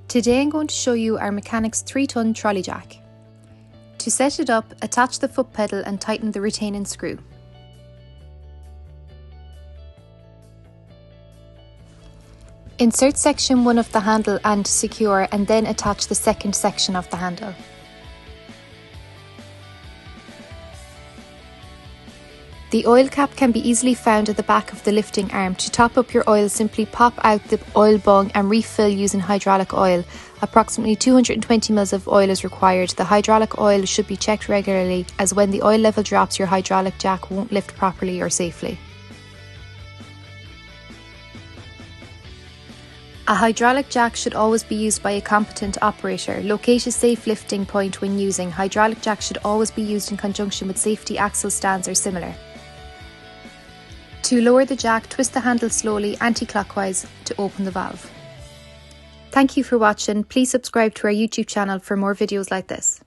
Today I'm going to show you our MCANAX 3-ton trolley jack. To set it up, attach the foot pedal and tighten the retaining screw. Insert section 1 of the handle and secure, and then attach the second section of the handle. The oil cap can be easily found at the back of the lifting arm. To top up your oil, simply pop out the oil bung and refill using hydraulic oil. Approximately 220 ml of oil is required. The hydraulic oil should be checked regularly, as when the oil level drops, your hydraulic jack won't lift properly or safely. A hydraulic jack should always be used by a competent operator. Locate a safe lifting point when using. Hydraulic jack should always be used in conjunction with safety axle stands or similar. To lower the jack, twist the handle slowly anti-clockwise to open the valve. Thank you for watching. Please subscribe to our YouTube channel for more videos like this.